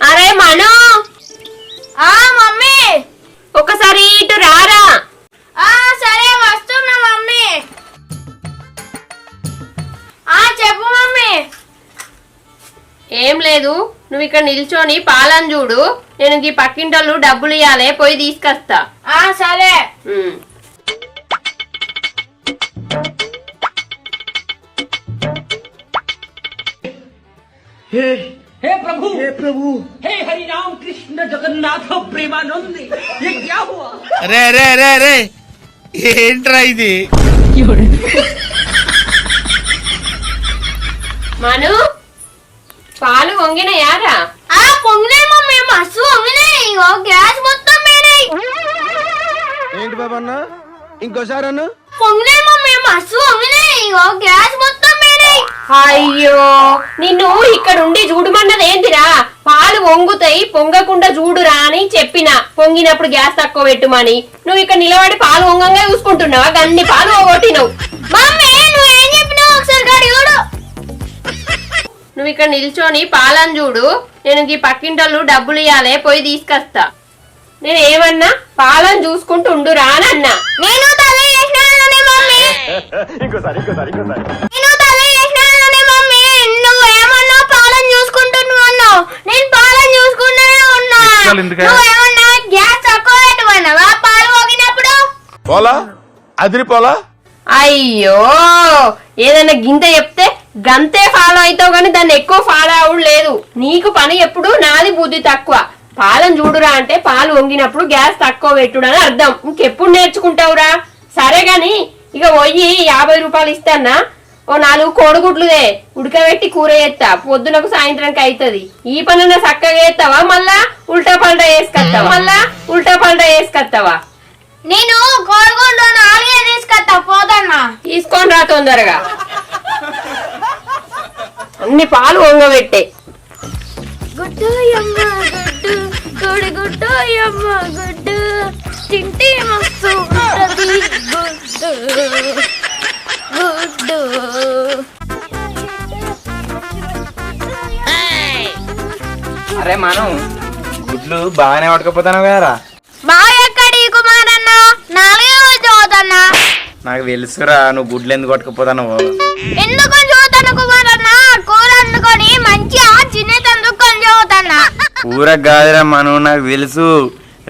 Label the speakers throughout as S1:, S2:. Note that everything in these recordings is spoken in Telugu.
S1: అరే మను, మమ్మీ ఒకసారి ఇటు రారా. సరే వస్తున్నా మమ్మీ. చెప్పు మమ్మీ. ఏం లేదు, నువ్వు ఇక్కడ నిల్చొని పాలను చూడు, నేను ఈ పక్కింటోళ్ళు డబ్బులు ఇవ్వాలి, పోయి తీసుకొస్తా. సరే.
S2: हे प्रभु हे हरि राम कृष्ण जगन्नाथ प्रेमानंद ये क्या हुआ?
S3: अरे अरे अरे अरे ఏంట్రా ఇది?
S1: మను, పాలు వంగినాయారా? పొంగినాయి మమ్మీ, మస్తు వంగినాయి. గ్యాస్ మొత్తం పోయినాయి.
S4: ఏంటి బాబన్న, ఇంకోసారి అన్న.
S1: పొంగినాయి మమ్మీ, మస్తు వంగినాయి. గ్యాస్ మొత్తం పోయినాయి. అయ్యో, నిన్ను ఇక్కడ ఉండి చూడమన్నది ఏంటిరా? పాలు వంగుతాయి, పొంగకుండా చూడురా అని చెప్పిన. పొంగినప్పుడు గ్యాస్ తక్కువ పెట్టుమని. నువ్వు ఇక్కడ నిలబడి పాలు వంగంగా చూసుకుంటున్నావా? అన్ని పాలు పోగొట్టినావు. నువ్వేం చెప్పినావు ఒకసారి గాడి చూడు. నువ్వు ఇక్కడ నిల్చొని పాలను చూడు, నేను ఈ పక్కింటోళ్ళు డబ్బులు ఇవ్వాలి, పోయి తీసుకొస్తా. నేను ఏమన్నా పాలను చూసుకుంటూ ఉండురా అని అన్నా. నేను నువ్వేమన్నా పాలను చూసుకుంటున్నావు అన్నావు. నేను పాలను చూసుకుంటూనే ఉన్నా. నువ్వేమన్నా గ్యాస్ తక్కువ పెట్టుకున్నావా పాలు పోగినప్పుడు?
S3: పోలా అదిరిపోలా.
S1: అయ్యో, ఏదైనా గింత చెప్తే గంతే ఫాలో అవుతావు గానీ దాన్ని ఎక్కువ ఫాలో అవ్వడం లేదు. నీకు పని ఎప్పుడు, నాది బుద్ధి తక్కువ. పాలను చూడురా అంటే పాలు వంగినప్పుడు గ్యాస్ తక్కువ పెట్టుడు అని అర్థం. ఇంకెప్పుడు నేర్చుకుంటావురా? సరే గాని ఇక పోయి 50 రూపాయలు ఇస్తానా, ఓ 4 కోడిగుడ్లుదే ఉడకబెట్టి కూర చేస్తా. పొద్దునకు సాయంత్రానికి అవుతుంది. ఈ పనన్నా చక్కగా చేస్తావా? మళ్ళా ఉల్టా పల్టా వేసుకొస్తావా? నేను కోడిగుడ్లు 4 తీసుకొస్తా. పోదన్నా తీసుకొని రా తొందరగా. అన్ని పాలు వంగబెట్టే. గుడ్డు అమ్మ గుడ్డు, కోడిగుడ్డు అమ్మ గుడ్డు, తింటే మస్తు ఉంటది గుడ్డు గుడ్డు.
S5: అరే మనం గుడ్లు బాగానే పట్టుకపోతాను కదరా.
S1: బాగా ఎక్కడి కుమారన్న, 4 చదువుతున్నా.
S5: నాకు తెలుసురా నువ్వు గుడ్లు ఎందుకు పట్టుకపోతాను.
S1: ఎందుకు చదువుతాను కుమారన్న? కూర వండుకొని మంచిగా చిన్నతందుకొని చదువుతున్నా.
S5: కూర కాదురా మనం, నాకు తెలుసు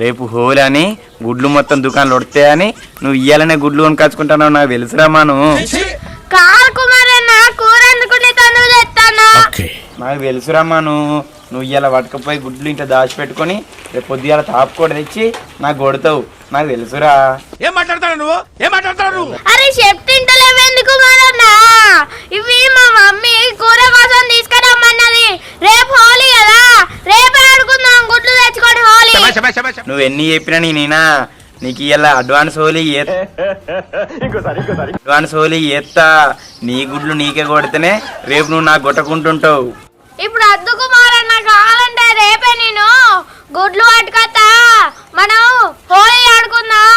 S5: రేపు హోలీ అని గుడ్లు మొత్తం దుకాణాలు వడతాయని నువ్వు ఇయ్యాలనే గుడ్లు కొనుకొచ్చుకుంటావు. నాకు తెలుసురా మనం.
S1: కాదు కుమారన్న, కూర వండుకునే తందుకు తెస్తాను.
S5: నాకు తెలుసురా మనం, నువ్వు ఇవాళ పట్టుకపోయి గుడ్లు ఇంట్లో దాచిపెట్టుకొని రేపు పొద్దుగాల తాపుకోట తెచ్చి నాకు కొడతావు. నాకు తెలుసురా.
S3: ఏం మాట్లాడతావు నువ్వు?
S1: అరే చెప్తింటలేవు ఎందుకు కుమారన్న? ఇవి మా మమ్మీ కూర కోసం తీసుకురమ్మన్నది. రేపు హోలీ కదా, రేపే ఆడుకుందాం గుడ్లు తెచ్చుకొని హోలీ.
S5: నువ్వు ఎన్ని చెప్పినా నేనేనా? నీకు ఇవాళ అడ్వాన్స్ హోలీ చేస్తా. నీ గుడ్లు నీకే కొడితేనే రేపు నువ్వు నాకు కొట్టకుంటుంటావు.
S1: ఇప్పుడు అద్దు కుమారన్న, కావాలంటే రేపే నేను గుడ్లు పట్టుకొస్తా, మనం హోలీ ఆడుకుందాం.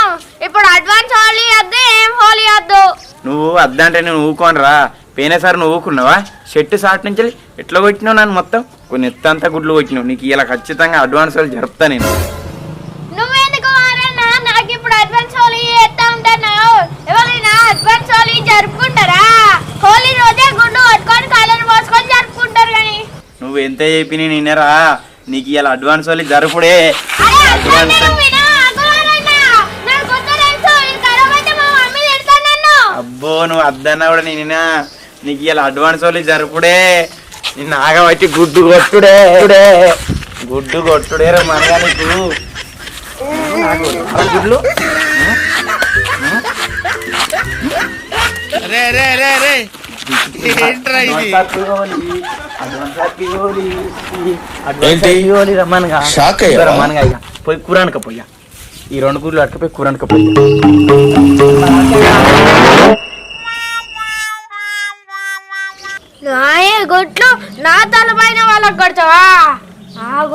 S1: ఇప్పుడు అడ్వాన్స్ హోలీ వద్దు, ఏం హోలీ వద్దు.
S5: నువ్వు అద్దంటే నేను ఊకోనరా. పోయినసారి నువ్వు ఊకున్నావా? షర్టు షార్ట్ నుంచి ఎట్లా కొట్టినావు నన్ను మొత్తం? కొన్ని ఎత్తంతా గుడ్లు కొట్టినావు. నీకు ఇలా ఖచ్చితంగా అడ్వాన్స్ హోలీ జరుపుతా నేను.
S1: నువ్వెందుకు కుమారన్న నాకు ఇప్పుడు అడ్వాన్స్ హోలీ చేస్తా ఉంటావు? ఎవరైనా అడ్వాన్స్ హోలీ జరుపుకుంటారా? హోలీ రోజే గుడ్డు పట్టుకొని కాళ్ళను పోసుకొని జరుపుకుంటారు. కానీ
S5: నువ్వు ఎంత చెప్పి నేనరా, నీకు ఇలా అడ్వాన్స్ హోలీ జరుపుడే. అబ్బో నువ్వు అద్దన్నా కూడా నేనా, నీకు ఇలా అడ్వాన్స్ హోలీ జరుపుడే. నిన్ను ఆగబట్టి గుడ్డు కొట్టుడే రా మనగా నీకు. గుడ్లు
S3: ఏంట్రా ఇది?
S5: రమ్మనగా ఇక పోయి కూర అనుకపోయా. ఈ 2 గుడ్లు అట్టుకపోయి కూర అనుకపోయా.
S1: గుడ్లు నా తల పైన వాళ్ళకి కొడతావా?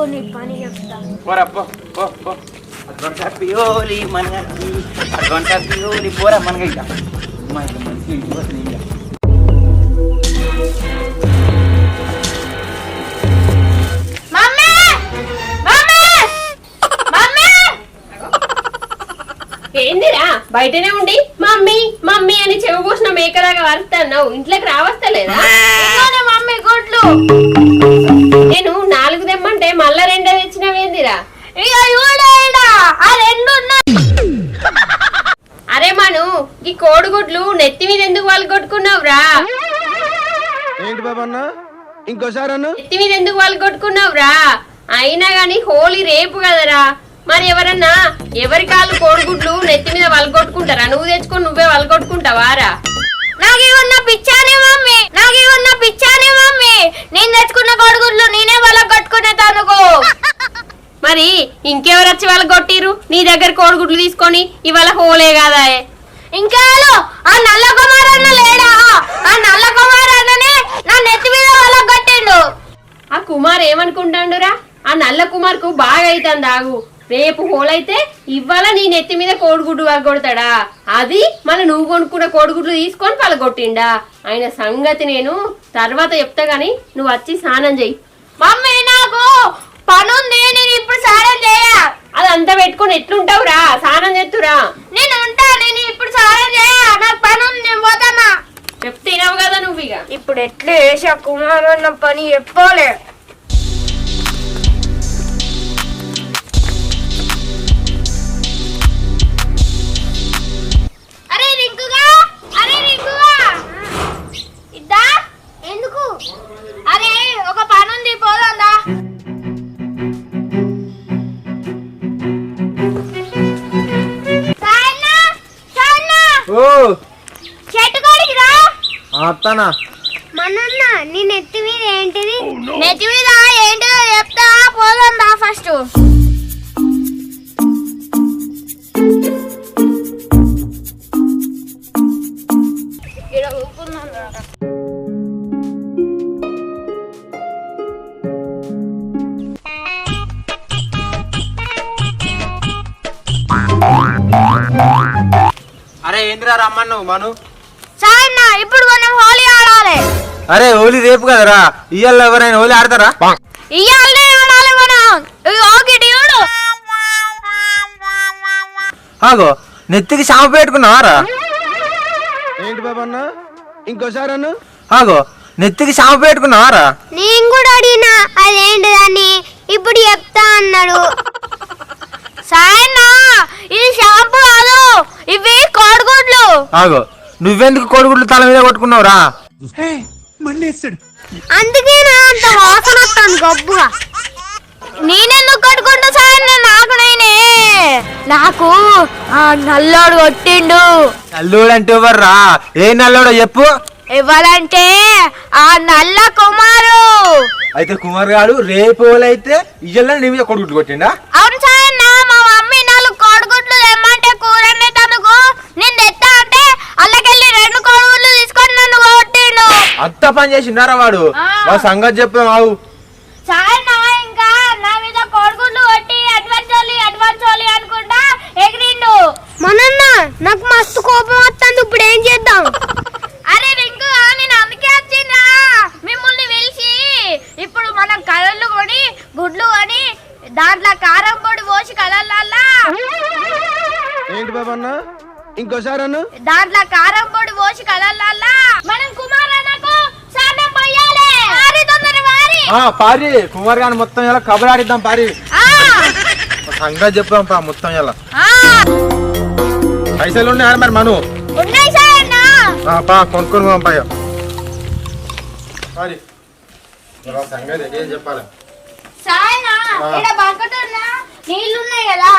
S6: ఆగు నీ పని చెప్తా.
S5: పోరా పో పో పో అటువంటి పియోలి మనకి అటువంటి పియోలి పోరా మనకి ఇక మంచి
S6: మమ్మీ మమ్మీ మమ్మీ
S1: ఏందిరా బయటనే ఉండి మమ్మీ మమ్మీ అని చెవి పోసిన మేకలాగా వరుస్తున్నావు, ఇంట్లోకి రావస్తలేదా?
S6: ఇదిగోనే మమ్మీ గుడ్లు.
S1: నేను 4 తెమ్మంటే మళ్ళా 2 తెచ్చినవేందిరా?
S6: ఇక చూడేడా ఆ రెండు ఉన్నాయి.
S1: అరే మను, ఈ కోడిగుడ్లు నెత్తి మీద ఎందుకు వాళ్ళు కొట్టుకున్నావురా?
S4: ఏంటి బాబన్న ఇంకోసారి అన్న
S1: నెత్తి మీద ఎందుకు వాళ్ళు కొట్టుకున్నావురా? అయినా గాని హోలీ రేపు కదరా, మరి ఎవరన్నా ఎవరి కాళ్ళు కోడిగుడ్లు నెత్తి మీద వాళ్ళు కొట్టుకుంటారా? నువ్వు తెచ్చుకొని నువ్వే వాళ్ళు కొట్టుకుంటావారా?
S6: నాకేమన్నా పిచ్చానే మమ్మీ, నాకేమన్నా పిచ్చానే మమ్మీ, నేను తెచ్చుకున్న కోడిగుడ్లు నేనే వాళ్ళకి కట్టుకునే తనుకో.
S1: మరి ఇంకెవరు వచ్చి వాళ్ళు కొట్టిరు నీ దగ్గర కోడిగుడ్లు తీసుకొని? ఇవాళ హోలే కాదా?
S6: ఇంకేలో ఆ నల్ల కుమారన్న లేడా? ఆ నల్ల కుమారన్ననే నా నెత్తి మీద వాళ్ళకి కట్టిండు.
S1: ఆ కుమార్ ఏమనుకుంటాండురా? ఆ నల్ల కుమార్కు బాగా అవుతుంది ఆగు, రేపు హోలైతే ఇవాళ నీ నెత్తి మీద కోడిగుడ్డు కొడతాడా? అది మళ్ళీ నువ్వు కొనుక్కున్న కోడిగుడ్లు తీసుకొని పలగొట్టిండా? ఆయన సంగతి నేను తర్వాత చెప్తా గాని నువ్వు వచ్చి స్నానం చెయ్యి.
S6: మమ్మీ నాకు పనుంది, నేను ఇప్పుడు స్నానం చేయ.
S1: అదంతా పెట్టుకొని ఎట్లుంటావురా? స్నానం చేస్తురా?
S6: నేను ఉంటా, నేను ఇప్పుడు స్నానం చేయ, నాకు పని ఉంది, నేను పోతానా.
S1: చెప్తున్నావు కదా నువ్వు ఇక.
S6: ఇప్పుడు ఎట్లా వేసా కుమారన్న పని చెప్పలే. అరే రింకుగా, అరే రింకుగా, ఇద్దా ఎందుకు? అరే ఒక పని ఉంది, పోదా.
S4: ఓ
S6: చెట్టు కాడికి రా.
S4: అత్తనా
S6: మనన్న నీ నెత్తి మీద ఏంటిది? నెత్తి మీద ఏంటిదో చెప్తా, పోదాం రా ఫస్ట్.
S4: అరే ఏంటిరా రమ్మను మను?
S6: సాయన్న ఇప్పుడు మనం హోలీ ఆడాలి.
S4: అరే హోలీ రేపు కదరా, ఇవాళ ఎవరైనా హోలీ ఆడతారా?
S6: ఇయ్యాలనే ఆడాలి మనం. ఓకే చూడు.
S4: ఆగో నెత్తికి షాంపూ పెట్టుకున్నావారా? ఏంటి బాబన్న ఇంకోసారి అన్న ఆగో నెత్తికి షాంపూ పెట్టుకున్నావారా?
S6: నేను కూడా అడిగినా అదేంటిదని, ఇప్పుడు చెప్తా అన్నాడు. సాయన్న ఇది షాంపూ కాదు, ఇవి కోడిగుడ్లు.
S4: ఆగో నువ్వెందుకు కోడిగుడ్లు తల మీద కొట్టుకున్నావురా?
S6: అందుకేనా అంత వాసన వస్తాను గబ్బుగా. నేనెందుకు కట్టుకుంటా సాయన్న? నాకు ఆ నల్లోడు కొట్టిండు.
S4: నల్లోడు అంటే ఎవర్రా? ఏ నల్లోడో చెప్పు.
S6: ఇవ్వాలంటే ఆ నల్ల కుమారు.
S4: అయితే కుమార్ గారు రేపు అయితే ఇయ్యాల నీ మీద కొడుగుడ్లు కొట్టిండా?
S6: అవును సాయన్న, మా మమ్మీ 4 కోడిగుడ్లు తెమ్మంటే కూరనే తనుకు నేను తెత్తా అంటే అల్లకెళ్ళి 2 కోడిగుడ్లు తీసుకొని నన్ను కొట్టిండు.
S4: అంత పని చేసిండారా వాడు? మా సంగతి చెప్పాం ఆవు.
S6: సాయన్న ఇంకా నా మీద కోడిగుడ్లు కొట్టి అడ్వాన్స్ ఓలి అనుకుంటా ఎగిరిండు. మనన్న నాకు మస్తు కోపం వస్తుంది, ఇప్పుడు ఏం చేద్దాం? అరే రింకు, నేను అందుకే వచ్చిందా మిమ్మల్ని పిలిచి. ఇప్పుడు మనం కలర్లు కొని గుడ్లు కొని దాంట్లో కారం పొడి పోసి కలర్లల్లా.
S4: ఏంటి బాబన్న ఇంకోసారి అన్న
S6: దాంట్లో కారం పొడి పోసి కలర్లల్లా మనం కుమారన్నకు సానం పోయాలి. వారి తొందర వారి.
S4: పారి కుమార్ గారిని మొత్తం ఇలా కబలాడిద్దాం పారి. సంగతి చెప్పాం పా మొత్తం ఇలా. పైసలు ఉన్నాయి మరి మను?
S6: ఉన్నాయి సాయన్న.
S4: పా కొనుక్కొని పంపాయ పారి. సంగతి ఏం చెప్పాలి?
S6: సాయన్న ఇక్కడ బకెటున్నా నీళ్లు ఉన్నాయి కదా,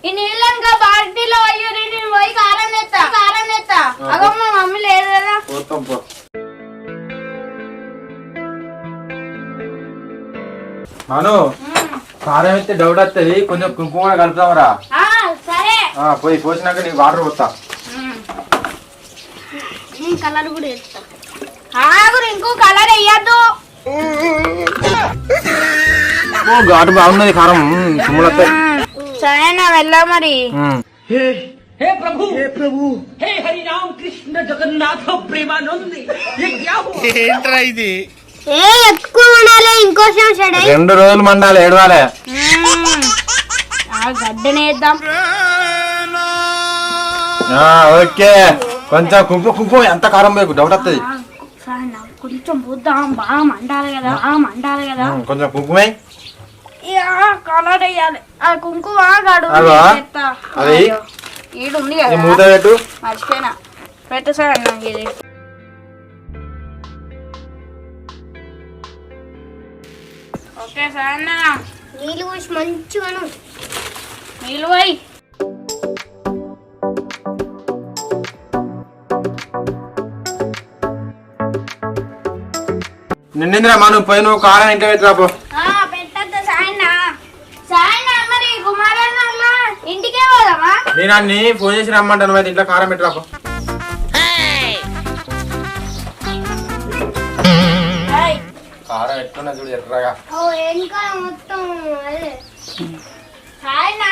S6: ఈ నీళ్ళంగా బాటిలో అయ్యో నేను పోయి కారం నెత్తా. అగో మా మమ్మీ లేదు కదా.
S4: పోతాం పో. మను కారం అయితే డౌట్ వస్తుంది, కొంచెం కుంకుమ కలుపుతామరా.
S6: సరే
S4: పోయి పోసినాక నీకు వాటర్ పోతా.
S6: నేను కలర్ కూడా వేస్తా. ఆగురు ఇంకో కలర్ వేయద్దు.
S4: ఓ ఘాటు బాగున్నది కారం తుమ్ములతో
S6: సరేనా వెళ్ళా మరి
S2: हे प्रभु हे हरि राम कृष्ण जगन्नाथ प्रेमानंद ये क्या हुआ
S3: ఏంట్రా ఇది
S6: ఏ ఎక్కువ ఉండాలి ఇంకో సంవత్సరం
S4: 2 రోజులు మండాలి ఏడవాలి
S6: గడ్డనేద్దాం
S4: ఓకే కొంచెం కుంకు ఎంత కారం వేయకు డౌట్ వస్తుంది
S6: కొంచెం పోద్దాం బాగా మండాలి కదా
S4: కొంచెం కుంకుమే
S6: కలర్ వేయాలి ఆ కుంకుమ గాడు
S4: అగో,
S6: చెప్తా.
S4: అది?
S6: అయ్యో, ఈడుంది
S4: ఈ
S6: కదా
S4: మూత పెట్టు
S6: మర్చిపోయినా పెట్టు సార్ నాకు ఇది ఓకే సార్ అన్న నీళ్ళు పోసి మంచిగా నీళ్ళు పోయి
S4: నిన్నేంద్రా మా నువ్వు పోయి నువ్వు కారం ఇంట్లో పెట్టరాపో
S6: పెట్టద్దు సాయన మరి కుమారన్న ఇంటికే పోదామా
S4: నేను అన్ని ఫోన్ చేసి రమ్మంటాను మరి ఇంట్లో కారం పెట్టరాపో కారం ఎట్టుకున్నా చూడు ఎర్రగా
S6: ఇంకా మొత్తం అదే సాయన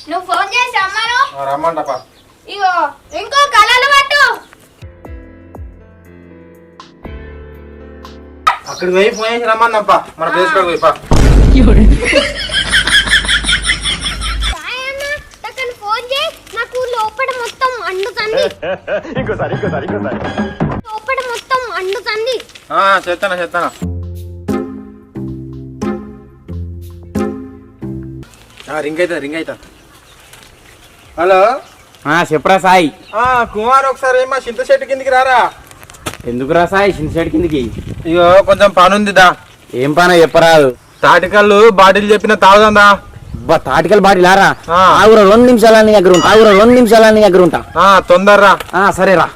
S6: నువ్వు ఫోన్ చేసి అమ్మను
S4: రమ్మంటపా
S6: ఇగో ఇంకో కలలు పట్టు
S4: అక్కడికి పోయి ఫోన్ చేసి రమ్మన్నప్ప మన ప్లేస్ కాడికి పోయి పా
S6: ఫోన్ చేయి నాకు లోపల మొత్తం అండుతుంది లోపల మొత్తం అండుతుంది
S4: చేస్తానా రింగ్ అవుతా హలో
S5: చెప్పురా సాయి
S4: కుమార్ ఒకసారి మా చింత చెట్టు కిందికి రారా
S5: ఎందుకురా సాయి చిన్న సైడ్ కిందికి
S4: ఇగో కొంచెం పని ఉందిదా
S5: ఏం పనో చెప్పరాదు
S4: తాటికల్లు బాటిల్ చెప్పిన తాగుదా
S5: తాటికల్ బాటిలారా
S4: ఆ.
S5: ఆగురా 2 నిమిషాలు నీ దగ్గర ఉంటా
S4: తొందరరా
S5: సరేరా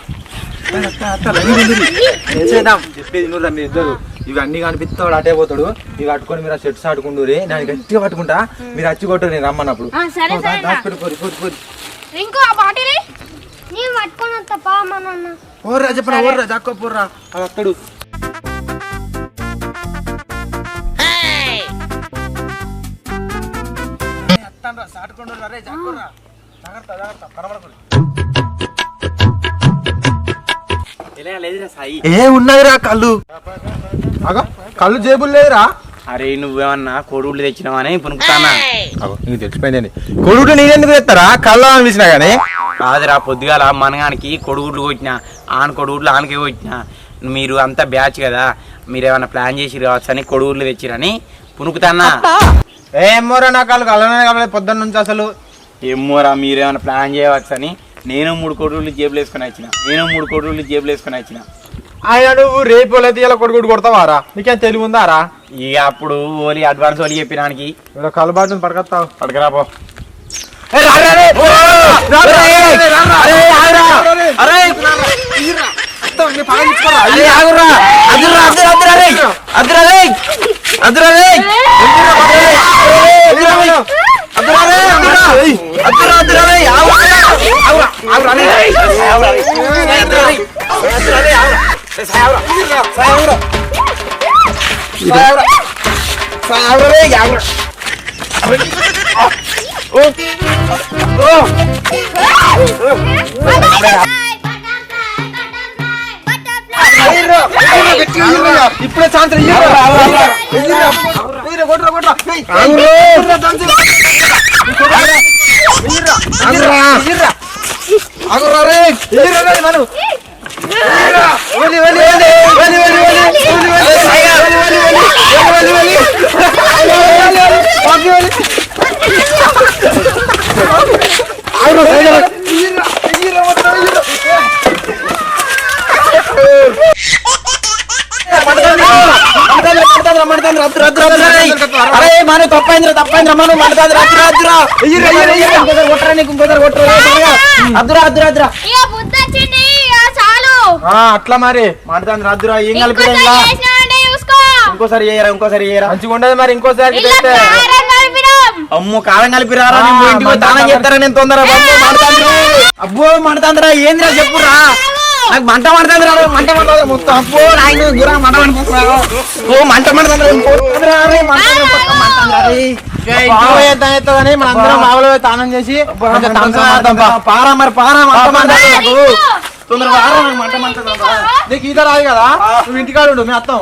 S4: చేద్దాం చెప్పేది నువ్వు మీరు ఇద్దరు ఇవి అన్ని కనిపిస్తాడు అటే పోతాడు ఇవి కట్టుకొని మీరు ఆ షర్ట్స్ ఆడుకుంటూ నేను గట్టిగా పట్టుకుంటా మీరు అచ్చి కొట్టు నేను రమ్మన్నప్పుడు
S6: సరే ఇంకో ఆ బాటిల్
S7: నేను పట్టుకొని వస్తా పా మా నాన్న
S4: పోర్రా చెప్పరా పోర్రా జాక్కో పోర్రా అది అత్తడు ఏ ఉన్నదిరా కళ్ళు అగో కళ్ళు జేబులు లేదురా
S5: అరే నువ్వేమన్నా కోడుగుడ్లు తెచ్చినావని పునుకుతానా
S4: నీకు తెలిసిపోయిందండి కొడుకు నేనెందుకు తెస్తారా కళ్ళు అనిపించినా గానీ
S5: కాదురా పొద్దుగాల మనగానికి కొడుగుడ్లు కొట్టినా కొడుగుడ్లు ఆనకే కొట్టినా మీరు అంతా బ్యాచ్ కదా మీరేమన్నా ప్లాన్ చేసి కావచ్చు అని కొడుగుడ్లు తెచ్చిరని పునుకుతానా
S4: ఏమోరా నా కళ్ళు కళ్ళనే కాబట్టి పొద్దున్న నుంచి అసలు
S5: ఏమోరా మీరేమన్నా ప్లాన్ చేయవచ్చు అని నేను 3 కోడుగుడ్లు జేబులు వేసుకొని వచ్చిన
S4: ఆయన నువ్వు రేపు అయితే ఇలా కొడుకుడు కొడతావారా నీకేం తెలివి ఉందారా
S5: ఇక అప్పుడు ఓలి అడ్వాన్స్ ఓలి చెప్పినానికి
S4: ఇలా కళ్ళు బాటిని పడకత్తావు
S5: పడకరాపో
S4: ఇప్పుడే సాయంత్రం
S5: అరే మన తప్పైందిరా మనం మంటది
S4: అట్లా మరి మాట్లాడు రాదురా ఏం కలిపి ఇంకోసారి చేయరా మంచిగా ఉండదు మరి ఇంకోసారి
S5: అమ్మో కాలం కలిపి రారా ఇంటికి దానం చేస్తారా నేను తొందర అబ్బో మంటతాంద్రా ఏందిరా చెప్పురా
S4: నాకు మంట పడుతుంది రా, మంట పడుతుంది మొత్తం. అబ్బో నాయన దూరం మంట పడుతుంది రా. ఓ మంట పడుతుంది రా, పోతుంది రా, రే, మంట పడుతుంది, మంట పడుతుంది రా, రే. బావ చేద్దాం ఎత్తా కానీ మనందరం బావలో పోయి తానం చేసి కొంచెం తంసం ఆడదాం పా. పారా మరి పారా, మంట పడుతుంది నాకు. తొందరగా పారా, నాకు మంట పడుతుంది రా. నీకు ఈత రాదు కదా, నువ్వు ఇంటికాడ ఉండు, మేము వస్తాం.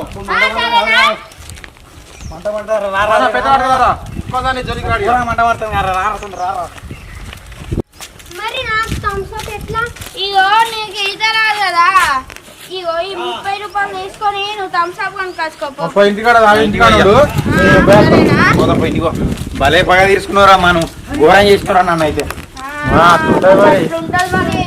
S4: మంట పడుతుంది రా, రా, రా, పెద్ద పడుతుంది రా. ఇంకోసారి జోలికి రాడు, మంట పడుతుంది రా, రా, రా, రా.
S7: మరి నాకు థమ్స్ అప్ ఎట్లా?
S6: ఇగో నీకు ఈత రాదు కదా, ఇగో ఈ 30 రూపాయలు తీసుకొని నువ్వు థమ్స్ అప్ కొనుక్కోపో.
S4: పోయి ఇంటికాడ రా, ఇంటికాడ ఉండు.
S5: పోదాం పోయి ఇంటికో. భలే పగ తీసుకున్నారా మనం, ఘోరం చేసుకురా నన్ను అయితే.
S6: ఉంటది మరి.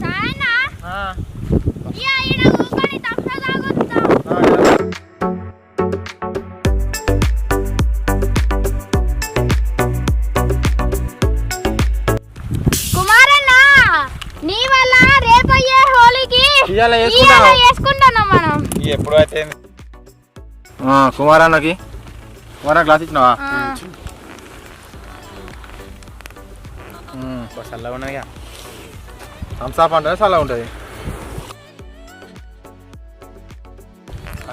S6: సాయనా? ఇయ్య, ఈడ కూర్చొని థమ్స్ అప్ తాగొద్దాం. కుమారన్న, నీ వల్ల రేపయ్యే హోలీకి
S4: ఇవాళ
S6: ఇవాళ చేసుకుంటున్నాం మనం.
S5: ఎప్పుడు అయితే
S4: కుమారాన్నకి గ్లాస్ ఇచ్చినావా?
S5: చల్లగా ఉన్నదిగా.
S4: థమ్సాప్ అంటే చాలా ఉంటుంది.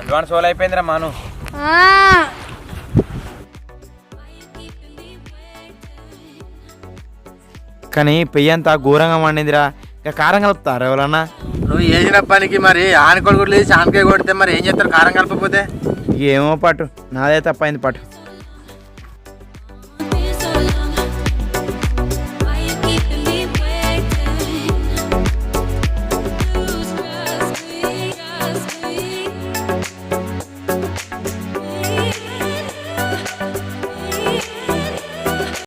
S5: అడ్వాన్స్ హోల్ అయిపోయిందిరా మాను. కానీ పెయ్యి అంతా ఘోరంగా మండిందిరా. ఇంకా కారం కలుపుతారా ఎవరన్నా?
S4: నువ్వు చేసిన పనికి మరి ఆనకొడుకు లేదు, ఆనకాయ కొడితే మరి ఏం చేస్తారు కారం కలపకపోతే?
S5: ఏమో పట్టు, నాదే తప్పైంది పట్టు.